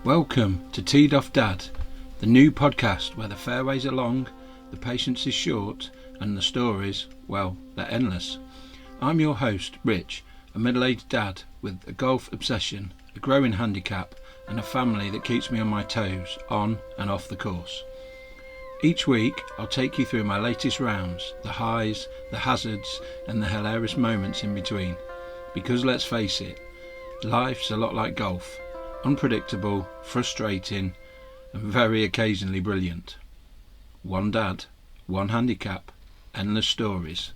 Welcome to Teed Off Dad, the new podcast where the fairways are long, the patience is short, and the stories, well, they're endless. I'm your host, Rich, a middle-aged dad with a golf obsession, a growing handicap, and a family that keeps me on my toes, on and off the course. Each week, I'll take you through my latest rounds, the highs, the hazards, and the hilarious moments in between. Because let's face it, life's a lot like golf. Unpredictable, frustrating, and very occasionally brilliant. One dad, one handicap, endless stories.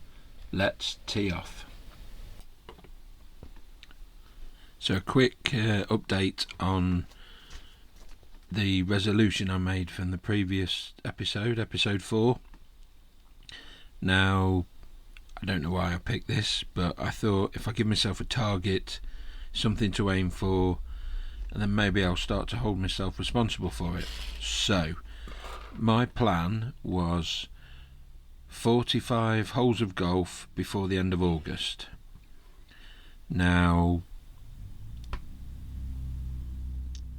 Let's tee off. So a quick update on the resolution I made from the previous episode 4. Now, I don't know why I picked this, but I thought if I give myself a target, something to aim for, and then maybe I'll start to hold myself responsible for it. So, my plan was 45 holes of golf before the end of August. Now,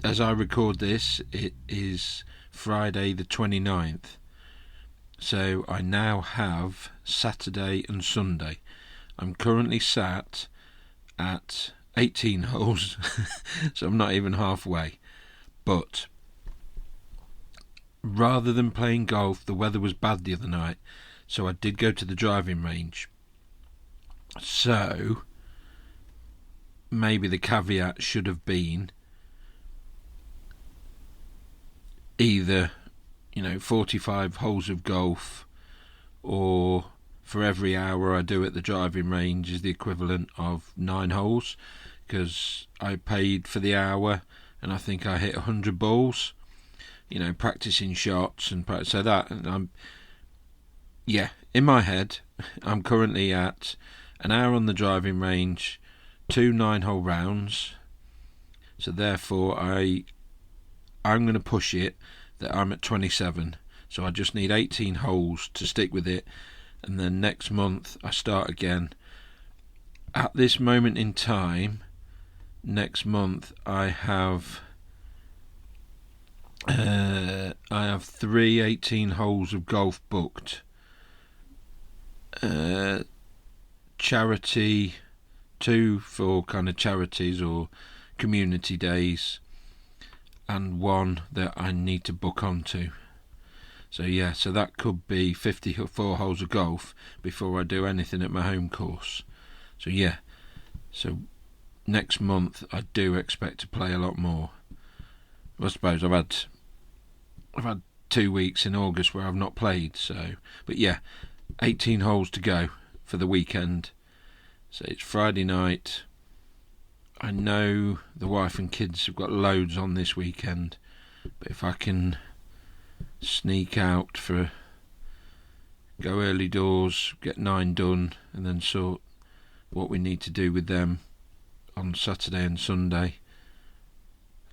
as I record this, it is Friday the 29th. So I now have Saturday and Sunday. I'm currently sat at 18 holes, so I'm not even halfway. But rather than playing golf, the weather was bad the other night, so I did go to the driving range. So maybe the caveat should have been either 45 holes of golf, or for every hour I do at the driving range is the equivalent of 9 holes, because I paid for the hour and I think I hit 100 balls, practicing shots and so that. And I'm in my head I'm currently at an hour on the driving range, 2 9-hole rounds, so therefore I'm going to push it that I'm at 27, so I just need 18 holes to stick with it, and then next month I start again. At this moment in time, next month I have 3 18 holes of golf booked, charity, 2 for kind of charities or community days, and 1 that I need to book onto. So that could be 54 holes of golf before I do anything at my home course. So next month I do expect to play a lot more. I suppose I've had 2 weeks in August where I've not played, but 18 holes to go for the weekend. So it's Friday night. I know the wife and kids have got loads on this weekend, but if I can sneak out go early doors, get 9 done, and then sort what we need to do with them on Saturday and Sunday.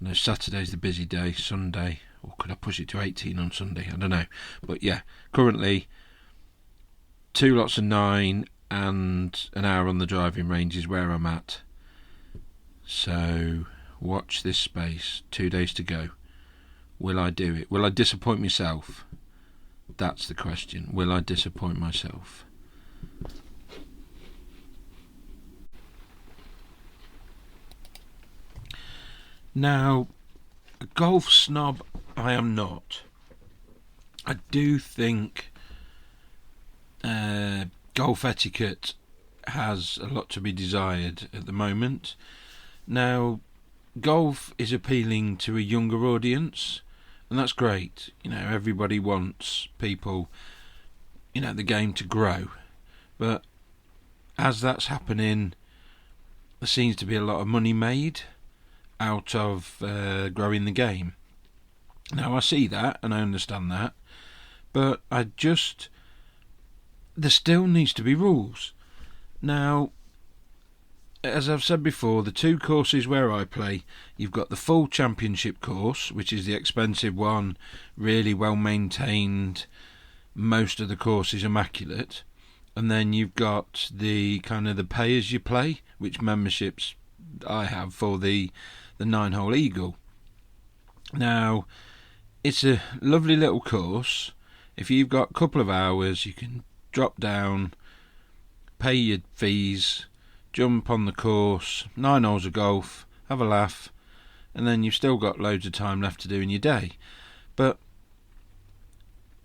I know Saturday's the busy day, Sunday, or could I push it to 18 on Sunday? I don't know. But currently 2 lots of 9 and an hour on the driving range is where I'm at. So watch this space. 2 days to go. Will I do it? Will I disappoint myself? That's the question. Will I disappoint myself? Now, a golf snob I am not. I do think golf etiquette has a lot to be desired at the moment. Now, golf is appealing to a younger audience, and that's great. Everybody wants people, the game to grow. But as that's happening, there seems to be a lot of money made out of growing the game. Now, I see that and I understand that, but there still needs to be rules. Now, as I've said before, the 2 courses where I play, you've got the full championship course, which is the expensive one, really well maintained, most of the course is immaculate, and then you've got the kind of the pay as you play, which memberships I have for the 9-hole Eagle. Now, it's a lovely little course. If you've got a couple of hours, you can drop down, pay your fees, jump on the course, 9 holes of golf, have a laugh, and then you've still got loads of time left to do in your day. But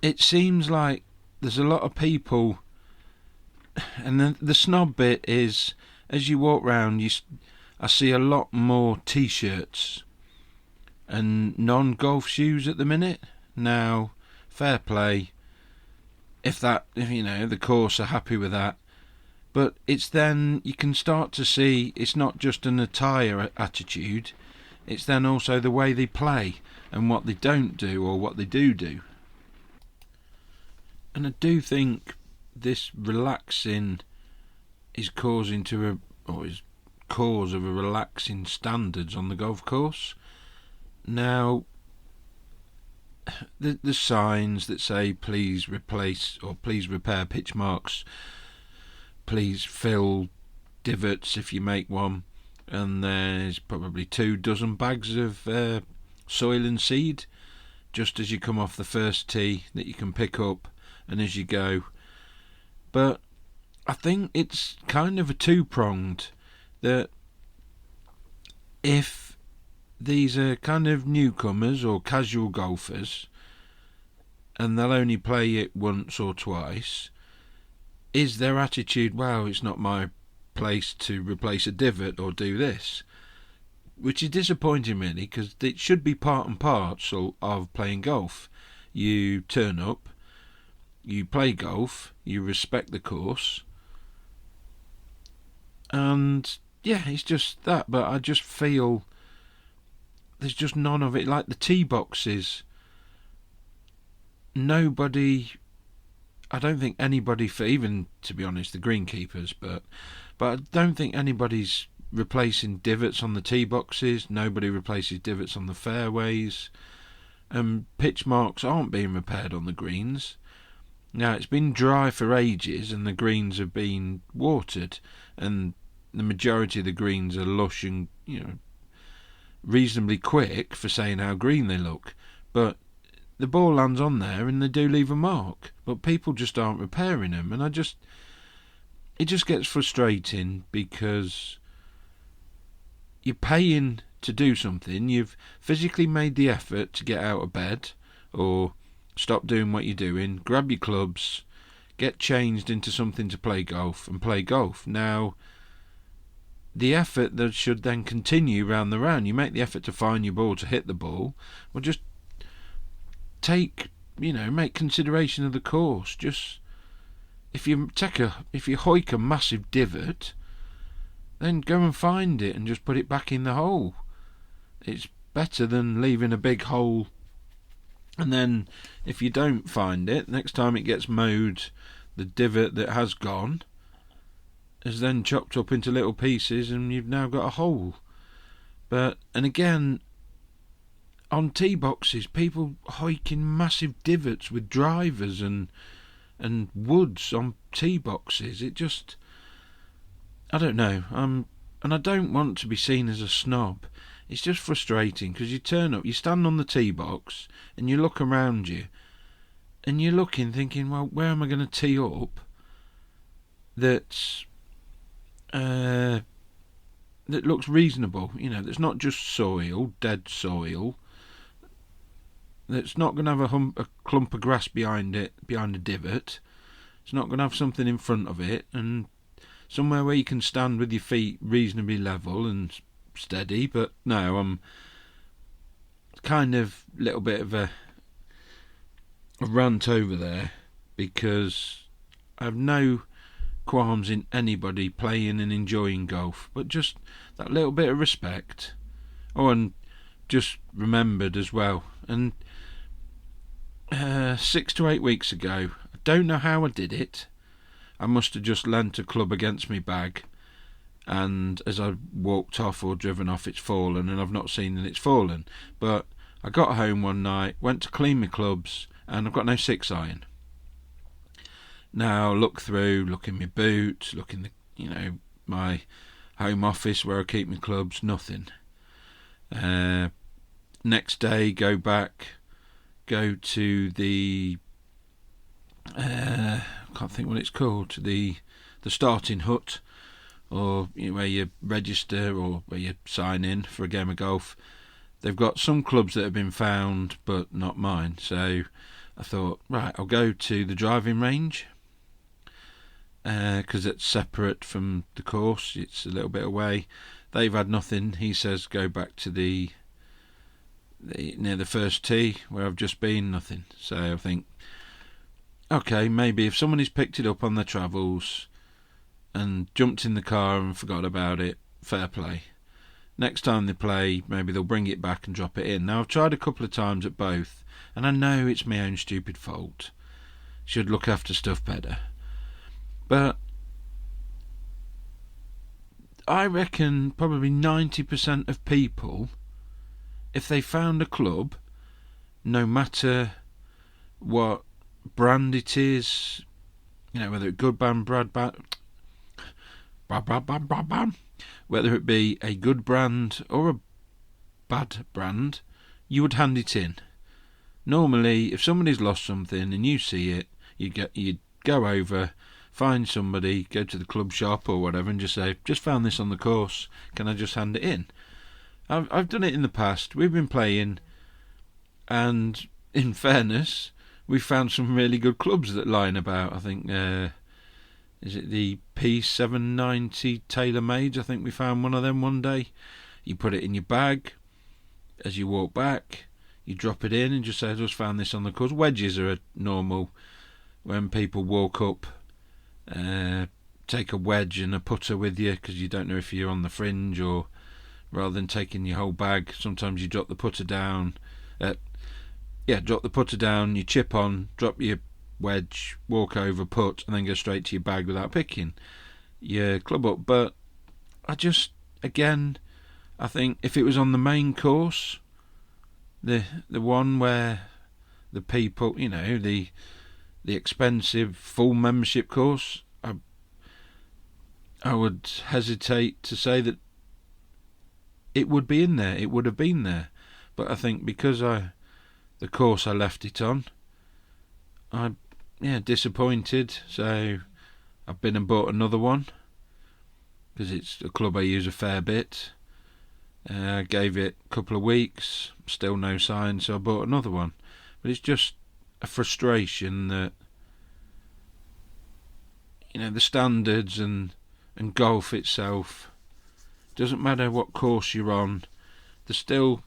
it seems like there's a lot of people, and the snob bit is, as you walk round, I see a lot more T-shirts and non-golf shoes at the minute. Now, fair play, if the course are happy with that. But it's then you can start to see it's not just an attire attitude, it's then also the way they play and what they don't do or what they do. And I do think this relaxing is cause of a relaxing standards on the golf course. Now, the signs that say please replace or please repair pitch marks, please fill divots if you make one, and there's probably 24 bags of soil and seed just as you come off the first tee that you can pick up and as you go. But I think it's kind of a two-pronged, that if these are kind of newcomers or casual golfers and they'll only play it once or twice, is their attitude, well, it's not my place to replace a divot or do this, which is disappointing really, because it should be part and parcel of playing golf. You turn up, you play golf, you respect the course, and yeah, it's just that. But I just feel there's just none of it. Like the tee boxes, I don't think anybody, for even, to be honest, the greenkeepers, but I don't think anybody's replacing divots on the tee boxes. Nobody replaces divots on the fairways. Pitch marks aren't being repaired on the greens. Now, it's been dry for ages and the greens have been watered, and the majority of the greens are lush and reasonably quick for saying how green they look. But the ball lands on there and they do leave a mark, but people just aren't repairing them, and it just gets frustrating, because you're paying to do something, you've physically made the effort to get out of bed or stop doing what you're doing, grab your clubs, get changed into something to play golf and play golf. Now, the effort that should then continue round the round, you make the effort to find your ball, to hit the ball, well, just make consideration of the course. Just if you hoik a massive divot, then go and find it and just put it back in the hole. It's better than leaving a big hole, and then if you don't find it, next time it gets mowed, the divot that has gone is then chopped up into little pieces and you've now got a hole. And again, on tee boxes, people hiking massive divots with drivers and woods on tee boxes. It just, I don't know. And I don't want to be seen as a snob. It's just frustrating, because you turn up, you stand on the tee box and you look around you and you're looking, thinking, well, where am I going to tee up that looks reasonable? That's not just soil, dead soil. That's not going to have a clump of grass behind a divot. It's not going to have something in front of it, and somewhere where you can stand with your feet reasonably level and steady. But no, I'm kind of a little bit of a rant over there, because I have no qualms in anybody playing and enjoying golf, but just that little bit of respect. Oh, and just remembered as well, and 6 to 8 weeks ago, I don't know how I did it. I must have just leant a club against my bag, and as I walked off or driven off, it's fallen, and I've not seen that it's fallen. But I got home one night, went to clean my clubs, and I've got no 6-iron. Now look in my boot, look in my home office where I keep my clubs, nothing. Next day, go to the I can't think what it's called, the starting hut, or where you register or where you sign in for a game of golf. They've got some clubs that have been found, but not mine. So I thought, right, I'll go to the driving range, because it's separate from the course. It's a little bit away. They've had nothing. He says go back to the near the first tee where I've just been, nothing. So I think, okay, maybe if somebody's picked it up on their travels and jumped in the car and forgot about it, fair play. Next time they play, maybe they'll bring it back and drop it in. Now, I've tried a couple of times at both, and I know it's my own stupid fault. Should look after stuff better. But I reckon probably 90% of people, if they found a club, no matter what brand it is, whether it's good brand, whether it be a good brand or a bad brand, you would hand it in. Normally, if somebody's lost something and you see it, you'd go over, find somebody, go to the club shop or whatever, and just say, just found this on the course, can I just hand it in? I've done it in the past. We've been playing, and in fairness, we've found some really good clubs that line about. I think, is it the P790 TaylorMade? I think we found one of them one day. You put it in your bag. As you walk back, you drop it in and just say, I just found this on the course. Wedges are a normal, when people walk up, take a wedge and a putter with you because you don't know if you're on the fringe, or rather than taking your whole bag, sometimes you drop the putter down. Drop the putter down, you chip on, drop your wedge, walk over, putt, and then go straight to your bag without picking your club up. But I think if it was on the main course, the one where the people, the expensive full membership course, I would hesitate to say that it would be in there. It would have been there. But I think because the course I left it on, I'm disappointed. So I've been and bought another one because it's a club I use a fair bit. Gave it a couple of weeks, still no sign, so I bought another one. But it's just a frustration that the standards and golf itself, doesn't matter what course you're on, there's still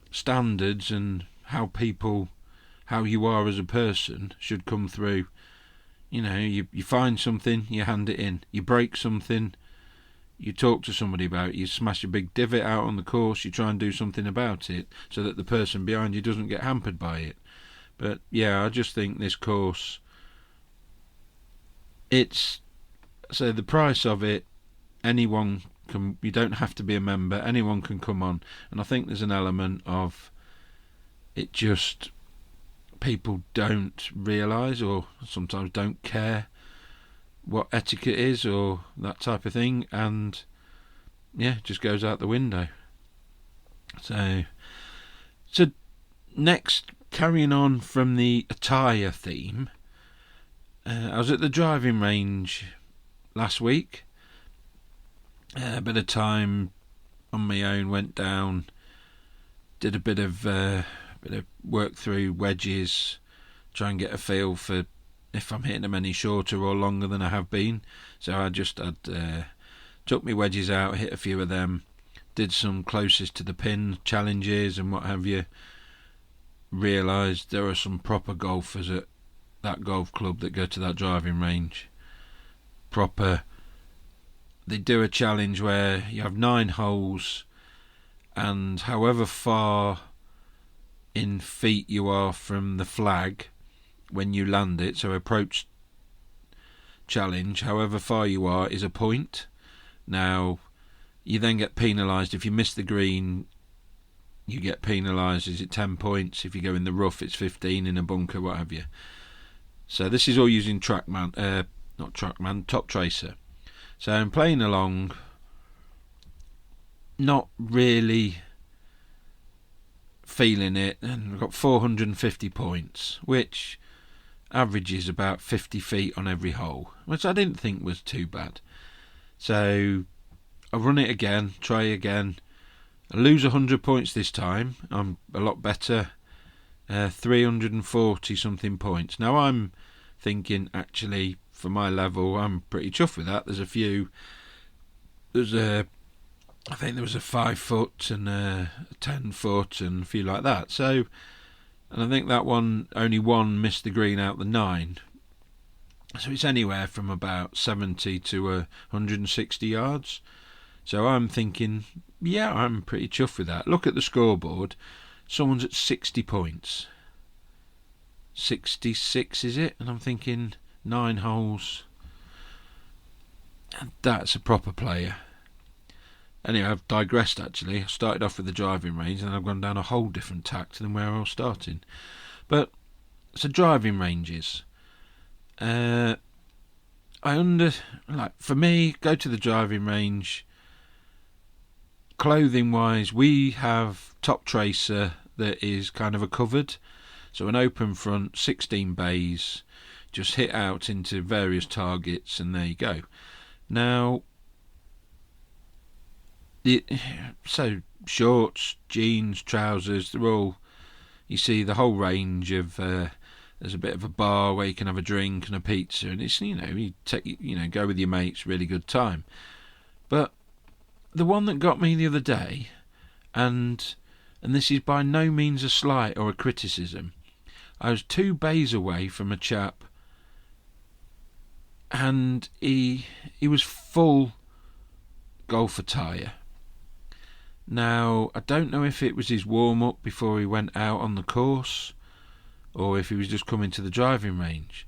standards, and how you are as a person should come through. You find something, you hand it in. You break something, you talk to somebody about it. You smash a big divot out on the course, you try and do something about it so that the person behind you doesn't get hampered by it. But I just think this course, the price of it, anyone can, you don't have to be a member, anyone can come on. And I think there's an element of it, just people don't realise, or sometimes don't care what etiquette is or that type of thing, and it just goes out the window. So next, carrying on from the attire theme, I was at the driving range last week. A bit of time on my own, went down, did a bit of work through wedges, try and get a feel for if I'm hitting them any shorter or longer than I have been. So I just took my wedges out, hit a few of them, did some closest to the pin challenges and what have you. Realised there are some proper golfers at that golf club that go to that driving range. They do a challenge where you have 9 holes, and however far in feet you are from the flag when you land it, so approach challenge, however far you are is a point. Now, you then get penalised if you miss the green. You get penalised. Is it 10 points? If you go in the rough, it's 15, in a bunker, what have you. So this is all using Top Tracer. So I'm playing along, not really feeling it, and I've got 450 points, which averages about 50 feet on every hole, which I didn't think was too bad. So I run it again, try again. I lose 100 points this time. I'm a lot better. 340 something points. Now I'm thinking, actually, for my level, I'm pretty chuffed with that. There's a few. I think there was a 5 foot and a 10 foot and a few like that. So, and I think that one, only one missed the green out the 9. So it's anywhere from about 70 to 160 yards. So I'm thinking, yeah, I'm pretty chuffed with that. Look at the scoreboard. Someone's at 60 points. 66 is it? And I'm thinking 9 holes. And that's a proper player. Anyway, I've digressed actually. I started off with the driving range and I've gone down a whole different tack than where I was starting. But, so driving ranges. For me, go to the driving range. Clothing wise, we have top tracer that is kind of a covered, so an open front, 16 bays, just hit out into various targets, and there you go. Now, so shorts, jeans, trousers, they're all, you see the whole range of. There's a bit of a bar where you can have a drink and a pizza, and it's, go with your mates, really good time. But the one that got me the other day, and this is by no means a slight or a criticism, I was 2 bays away from a chap, and he was full golf attire. Now, I don't know if it was his warm-up before he went out on the course, or if he was just coming to the driving range,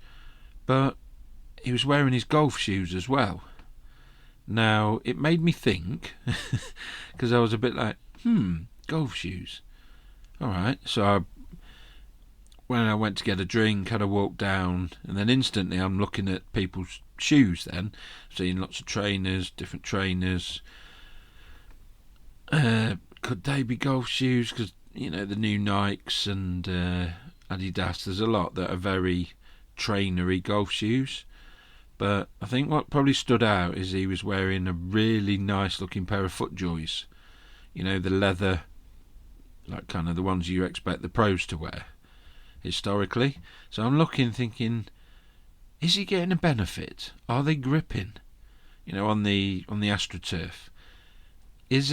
but he was wearing his golf shoes as well. Now, it made me think, because I was a bit like, golf shoes. Alright, so when I went to get a drink, had a walk down, and then instantly I'm looking at people's shoes then, seeing lots of trainers, different trainers. Could they be golf shoes? Because, the new Nikes and Adidas, there's a lot that are very trainery golf shoes. But I think what probably stood out is he was wearing a really nice looking pair of FootJoys. The leather, like kind of the ones you expect the pros to wear historically. So I'm looking, thinking, is he getting a benefit? Are they gripping? On the AstroTurf. Is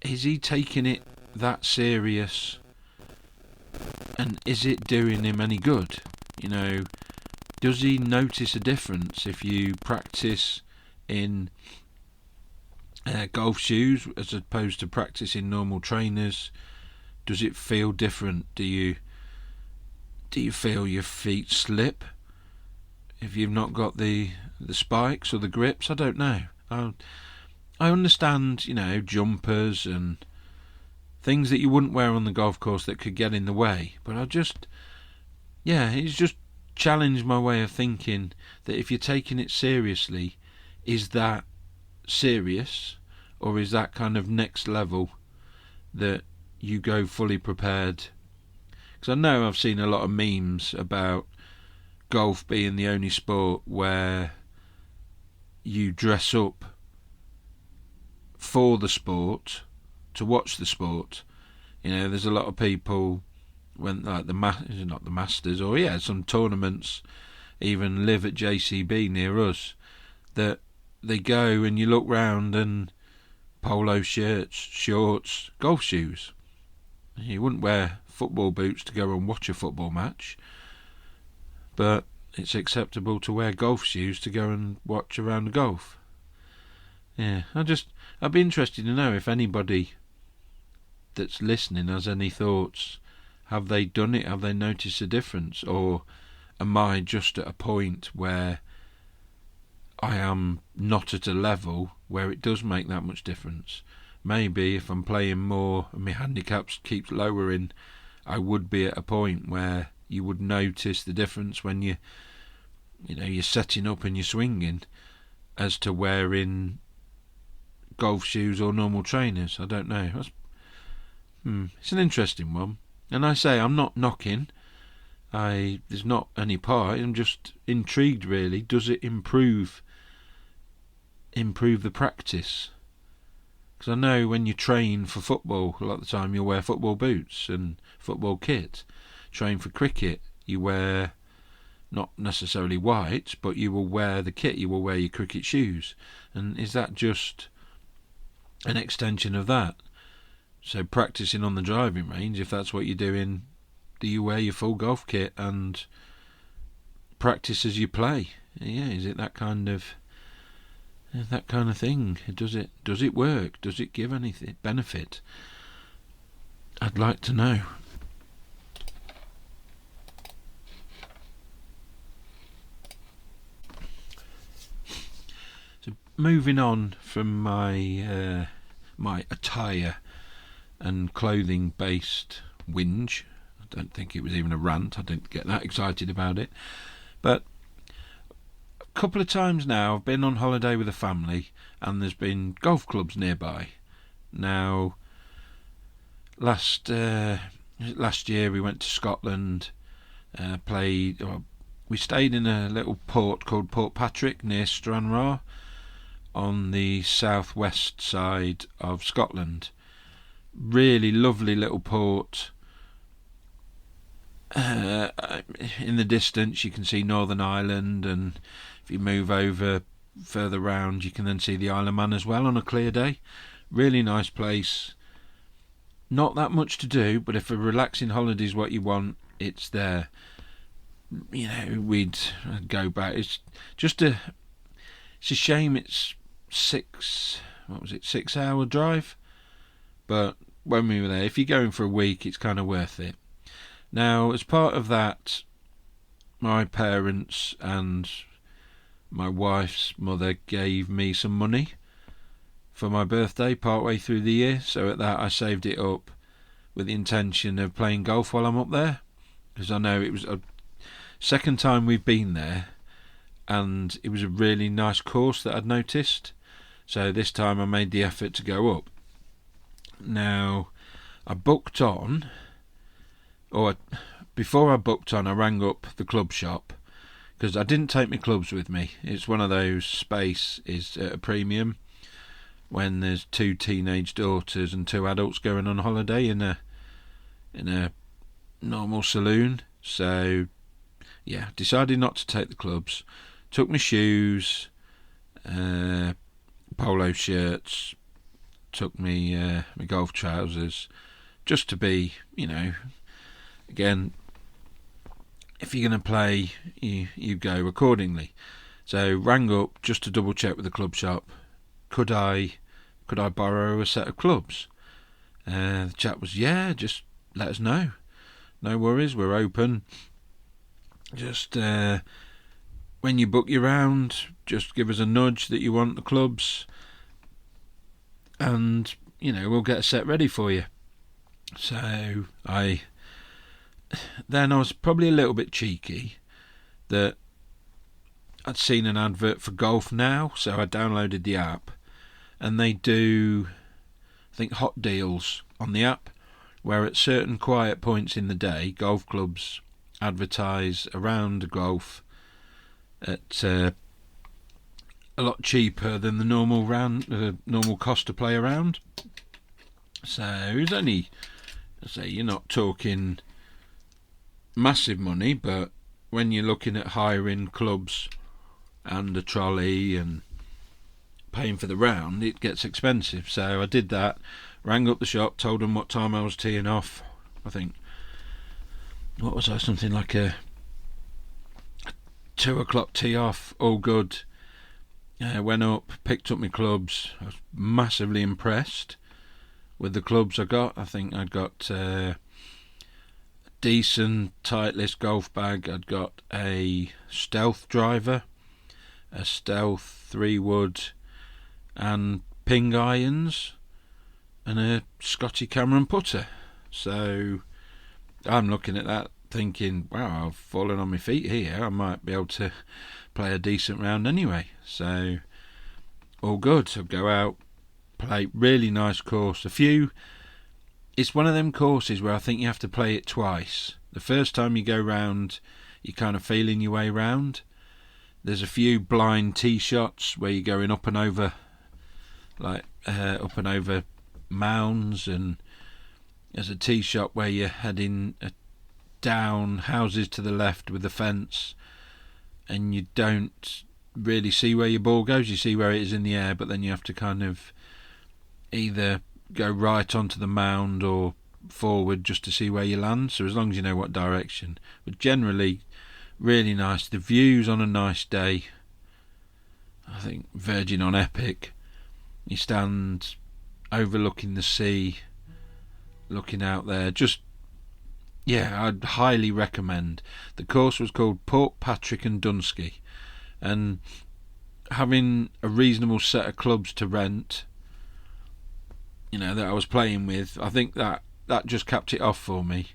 he taking it that serious? And is it doing him any good? Does he notice a difference if you practice in golf shoes as opposed to practice in normal trainers? Does it feel different? Do you feel your feet slip if you've not got the spikes or the grips? I don't know. I understand, jumpers and things that you wouldn't wear on the golf course that could get in the way. But it's just challenged my way of thinking that if you're taking it seriously, is that serious? Or is that kind of next level that you go fully prepared? Because I know I've seen a lot of memes about golf being the only sport where you dress up for the sport, to watch the sport. There's a lot of people when not the Masters or some tournaments even live at JCB near us, that they go and you look round and polo shirts, shorts, golf shoes. You wouldn't wear football boots to go and watch a football match, but it's acceptable to wear golf shoes to go and watch a round of golf. I'd be interested to know if anybody that's listening has any thoughts. Have they done it? Have they noticed a difference? Or am I just at a point where I am not at a level where it does make that much difference? Maybe if I'm playing more and my handicaps keeps lowering, I would be at a point where you would notice the difference when you're setting up and you're swinging, as to wearing golf shoes or normal trainers. I don't know. It's an interesting one. And I say, I'm not knocking. There's not any part. I'm just intrigued, really. Does it improve the practice? Because I know when you train for football, a lot of the time you'll wear football boots and football kit. Train for cricket, you wear not necessarily white, but you will wear the kit. You will wear your cricket shoes. And is that just an extension of that? So practicing on the driving range, if that's what you're doing, do you wear your full golf kit and practice as you play? Yeah, is it that kind of thing? Does it work? Does it give anything benefit? I'd like to know. So moving on from my attire and clothing based whinge. I don't think it was even a rant. I didn't get that excited about it. But a couple of times now I've been on holiday with a family and there's been golf clubs nearby. Now, last year we went to Scotland, we stayed in a little port called Port Patrick near Stranraer on the southwest side of Scotland. Really lovely little port. In the distance you can see Northern Ireland, and if you move over further round you can then see the Isle of Man as well on a clear day. Really nice place. Not that much to do, but if a relaxing holiday is what you want, it's there. You know, we'd go back. It's a shame it's 6-hour drive, but when we were there, if you're going for a week, it's kind of worth it. Now, as part of that, my parents and my wife's mother gave me some money for my birthday partway through the year, so at that I saved it up with the intention of playing golf while I'm up there, because I know it was a second time we've been there and it was a really nice course that I'd noticed, so this time I made the effort to go up. Now, before I booked on, I rang up the club shop, because I didn't take my clubs with me. It's one of those, space is at a premium when there's 2 teenage daughters and 2 adults going on holiday in a normal saloon. So yeah, decided not to take the clubs. Took my shoes, polo shirts, took me my golf trousers, just to be, again, if you're going to play, you go accordingly. So rang up just to double check with the club shop. Could I borrow a set of clubs? The chap was, yeah, just let us know. No worries, we're open. Just when you book your round, just give us a nudge that you want the clubs, and we'll get a set ready for you. So I was probably a little bit cheeky that I'd seen an advert for Golf Now, so I downloaded the app, and they do, I think, hot deals on the app, where at certain quiet points in the day, golf clubs advertise around golf at a lot cheaper than the normal cost to play around. So it's only, you're not talking massive money, but when you're looking at hiring clubs and a trolley and paying for the round, it gets expensive. So I did that, rang up the shop, told them what time I was teeing off. I think, what was I, something like a 2 o'clock tee off, all good. Went up, picked up my clubs. I was massively impressed with the clubs I got. I think I'd got a decent Titleist golf bag. I'd got a Stealth driver, a Stealth 3-wood, and ping irons, and a Scotty Cameron putter. So I'm looking at that thinking, wow, I've fallen on my feet here. I might be able to play a decent round anyway. So all good. So go out, play, really nice course. A few it's one of them courses where I think you have to play it twice. The first time you go round, you're kind of feeling your way round. There's a few blind tee shots where you're going up and over, like up and over mounds, and there's a tee shot where you're heading down houses to the left with the fence, and you don't really see where your ball goes. You see where it is in the air, but then you have to kind of either go right onto the mound or forward just to see where you land. So as long as you know what direction, but generally really nice. The views on a nice day, I think verging on epic. You stand overlooking the sea, looking out there. Just, yeah, I'd highly recommend. The course was called Portpatrick and Dunsky, and having a reasonable set of clubs to rent, you know, that I was playing with, I think that just capped it off for me.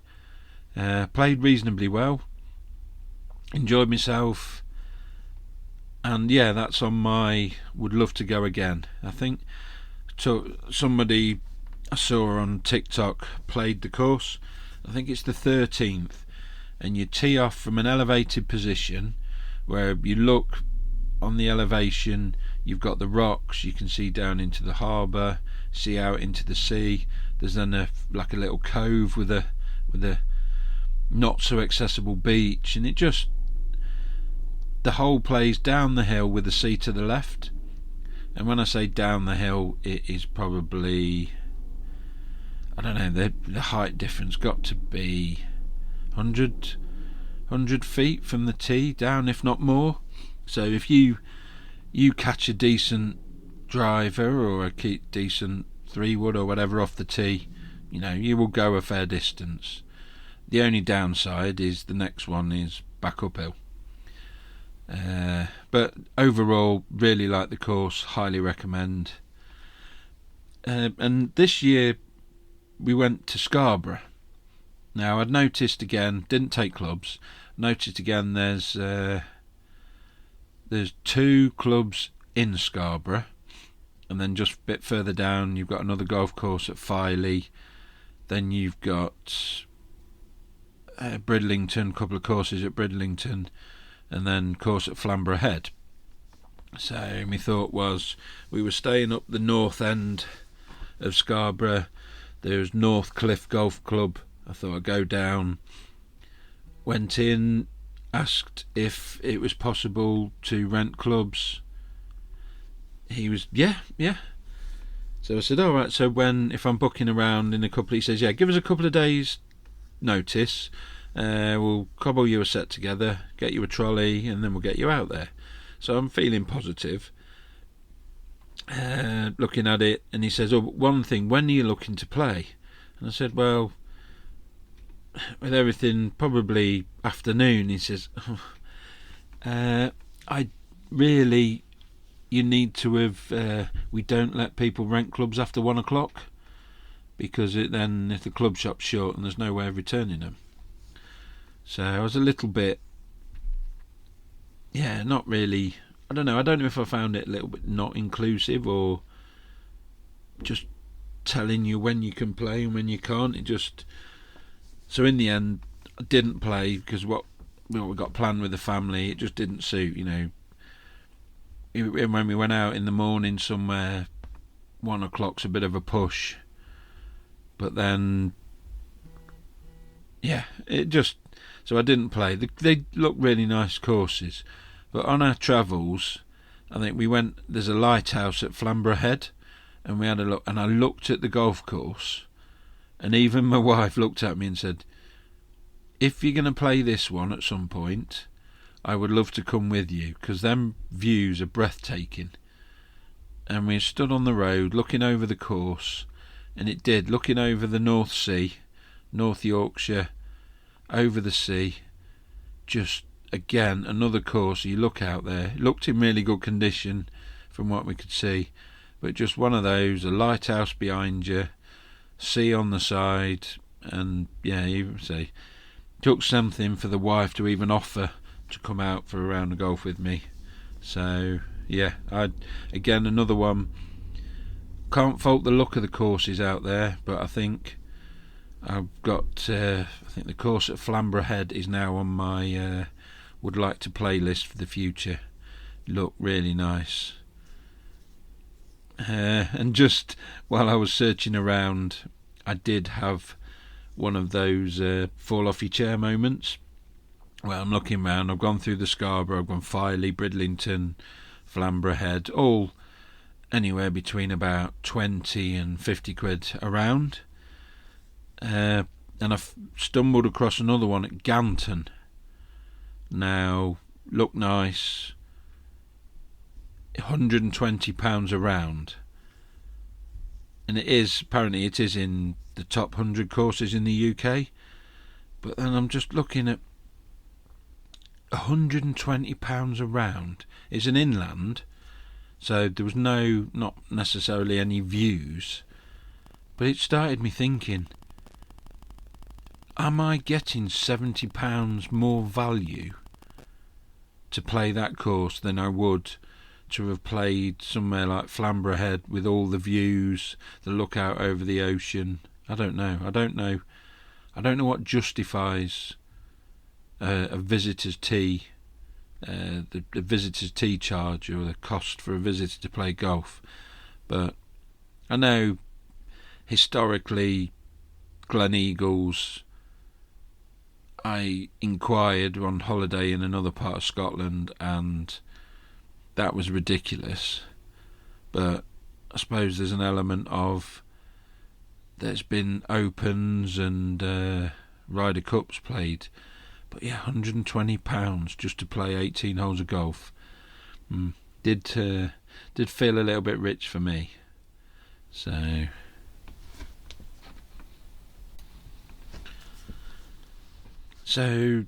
Played reasonably well, enjoyed myself, and yeah, that's on my would love to go again. I think somebody I saw on TikTok played the course. I think it's the 13th, and you tee off from an elevated position where you look on the elevation, you've got the rocks, you can see down into the harbour, see out into the sea. There's then like a little cove with a not so accessible beach, and it just, the whole plays down the hill with the sea to the left. And when I say down the hill, it is probably, I don't know, the height difference got to be 100 feet from the tee down, if not more. So if you catch a decent driver or a decent 3-wood or whatever off the tee, you know, you will go a fair distance. The only downside is the next one is back uphill. But overall, really like the course, highly recommend. And this year we went to Scarborough. Now I'd noticed again, didn't take clubs, noticed again there's 2 clubs in Scarborough, and then just a bit further down you've got another golf course at Filey. Then you've got Bridlington, a couple of courses at Bridlington, and then course at Flamborough Head. So my thought was, we were staying up the north end of Scarborough. There's North Cliff Golf Club. I thought I'd go down, went in, asked if it was possible to rent clubs. He was, yeah. So I said, all right, so if I'm booking around in a couple, he says, yeah, give us a couple of days notice, we'll cobble you a set together, get you a trolley, and then we'll get you out there. So I'm feeling positive, looking at it, and he says, oh, one thing, when are you looking to play? And I said, well, with everything, probably afternoon. He says, I really, you need to have, we don't let people rent clubs after 1 o'clock, because then if the club shop's short and there's no way of returning them. So I was a little bit, not really, I don't know if I found it a little bit not inclusive, or just telling you when you can play and when you can't. So in the end I didn't play, because what we got planned with the family, it just didn't suit, you know. When we went out in the morning somewhere, 1 o'clock's a bit of a push, but then so I didn't play. They look really nice courses, but on our travels, I think there's a lighthouse at Flamborough Head, and we had a look, and I looked at the golf course, and even my wife looked at me and said, if you're going to play this one at some point, I would love to come with you, because them views are breathtaking. And we stood on the road looking over the course, and looking over the North Sea, North Yorkshire, over the sea. Just again another course, you look out there, it looked in really good condition from what we could see, but just one of those, a lighthouse behind you, sea on the side, and you say, took something for the wife to even offer to come out for a round of golf with me. So again, another one. Can't fault the look of the courses out there, but I think I've got, I think the course at Flamborough Head is now on my would like to playlist for the future. Look really nice. And just while I was searching around, I did have one of those fall off your chair moments. Well, I'm looking round, I've gone through the Scarborough, I've gone Filey, Bridlington, Flamborough Head, all anywhere between about 20 and 50 quid a round. And I've stumbled across another one at Ganton. Now, look nice, £120 a round. And apparently it is in the top 100 courses in the UK. But then I'm just looking at £120 a round. It's an inland, so there was not necessarily any views. But it started me thinking, am I getting £70 more value to play that course than I would to have played somewhere like Flamborough Head with all the views, the lookout over the ocean? I don't know what justifies a visitor's tee, the visitor's tee charge, or the cost for a visitor to play golf. But I know historically Gleneagles, I inquired on holiday in another part of Scotland, and that was ridiculous. But I suppose there's an element of there's been Opens and Ryder Cups played. But yeah, £120 just to play 18 holes of golf did feel a little bit rich for me. So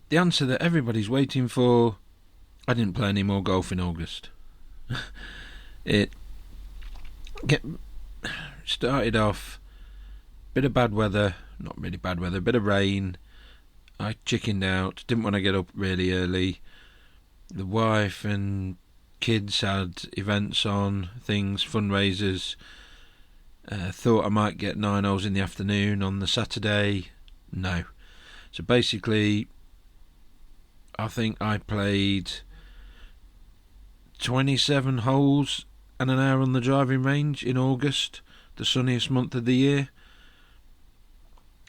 the answer that everybody's waiting for: I didn't play any more golf in August. It started off bit of bad weather, not really bad weather, bit of rain. I chickened out, didn't want to get up really early. The wife and kids had events on, things, fundraisers. Thought I might get 9 holes in the afternoon on the Saturday. No. So basically, I think I played 27 holes and an hour on the driving range in August, the sunniest month of the year.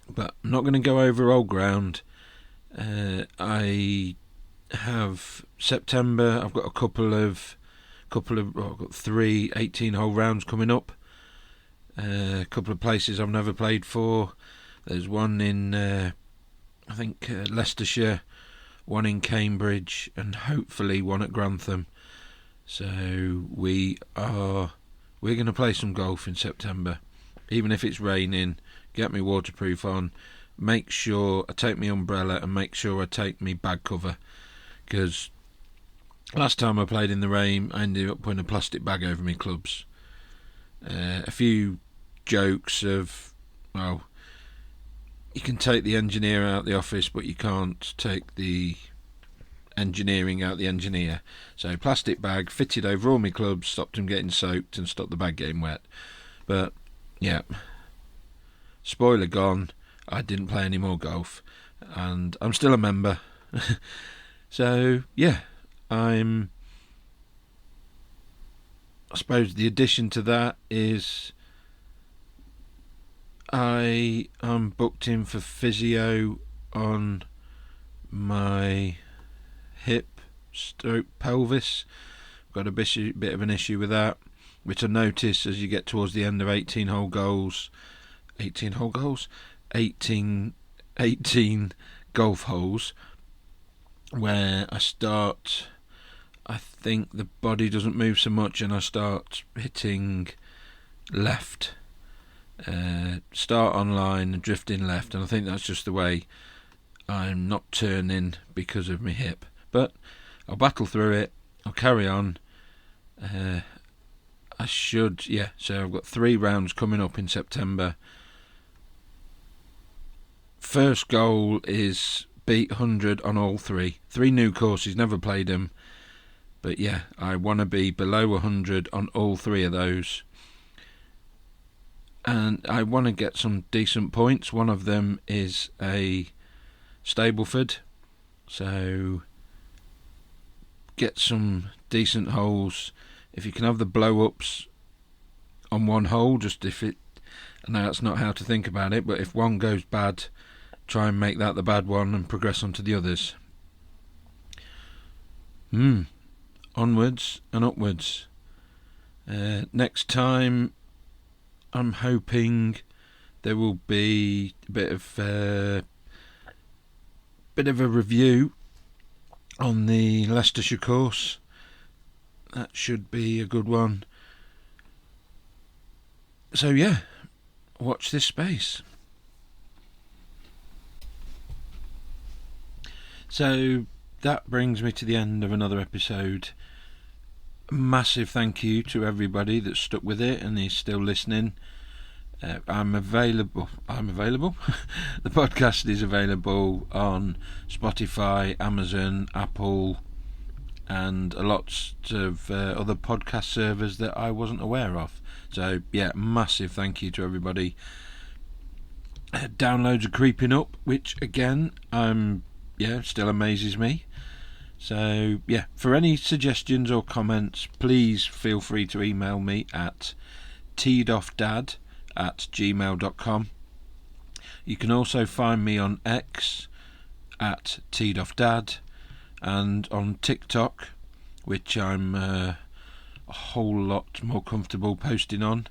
But I'm not going to go over old ground. I have September. I've got I've got 3 18-hole rounds coming up. A couple of places I've never played for. There's one in I think Leicestershire, one in Cambridge, and hopefully one at Grantham. So we're going to play some golf in September, even if it's raining. Get me waterproof on. Make sure I take my umbrella, and make sure I take my bag cover, because last time I played in the rain I ended up putting a plastic bag over my clubs. A few jokes of, well, you can take the engineer out of the office, but you can't take the engineering out the engineer. So plastic bag fitted over all my clubs, stopped them getting soaked and stopped the bag getting wet. But yeah, spoiler gone, I didn't play any more golf, and I'm still a member. So yeah, I suppose the addition to that is I am booked in for physio on my hip stroke pelvis. Got a bit of an issue with that, which I notice as you get towards the end of 18 golf holes, where I start, I think the body doesn't move so much, and I start hitting left, start on line and drifting left, and I think that's just the way I'm not turning because of my hip. But I'll battle through it, I'll carry on. I should, yeah, so I've got 3 rounds coming up in September. First goal is beat 100 on all 3 new courses, never played them, but yeah, I want to be below 100 on all 3 of those. and I want to get some decent points. One of them is a Stableford, so get some decent holes. If you can have the blow-ups on one hole, just if it, I know that's not how to think about it, but if one goes bad, try and make that the bad one and progress on to the others. Onwards and upwards. Next time, I'm hoping there will be a bit of a review on the Leicestershire course. That should be a good one. So yeah, watch this space. So that brings me to the end of another episode. Massive thank you to everybody that stuck with it and is still listening. I'm available. The podcast is available on Spotify, Amazon, Apple, and lots of other podcast servers that I wasn't aware of. So yeah, massive thank you to everybody. Downloads are creeping up, which again, still amazes me. So yeah, for any suggestions or comments, please feel free to email me at teedoffdad@gmail.com. You can also find me on X at teedoffdad, and on TikTok, which I'm a whole lot more comfortable posting on,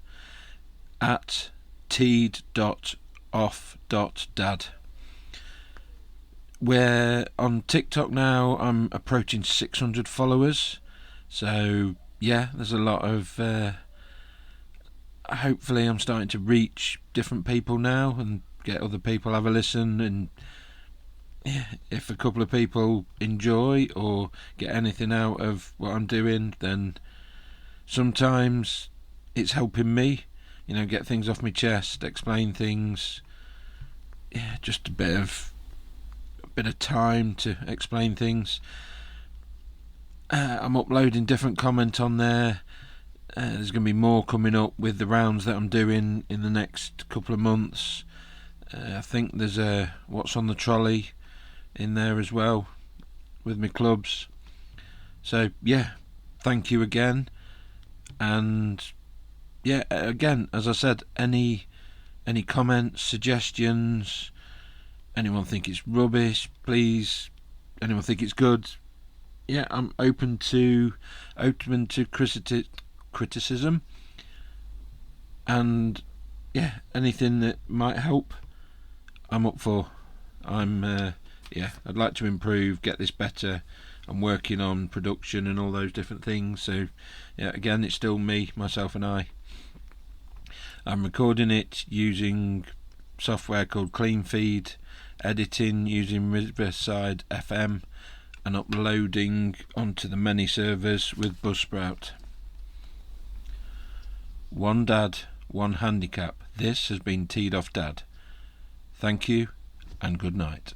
at teed.off.dad. We're on TikTok now. I'm approaching 600 followers, so yeah, there's a lot of hopefully I'm starting to reach different people now and get other people have a listen, and yeah, if a couple of people enjoy or get anything out of what I'm doing, then sometimes it's helping me, get things off my chest, explain things. Yeah, just a bit of time to explain things. I'm uploading different content on there. There's going to be more coming up with the rounds that I'm doing in the next couple of months. I think there's a what's on the trolley in there as well with my clubs. So yeah, thank you again. And yeah, again, as I said, any comments, suggestions, anyone think it's rubbish, please. Anyone think it's good? Yeah, I'm open to criticism, and yeah, anything that might help, I'm up for. I'd like to improve, get this better. I'm working on production and all those different things. So yeah, again, it's still me, myself, and I. I'm recording it using software called Cleanfeed, editing using Riverside FM, and uploading onto the many servers with Buzzsprout. One dad, one handicap. This has been Teed Off Dad. Thank you and good night.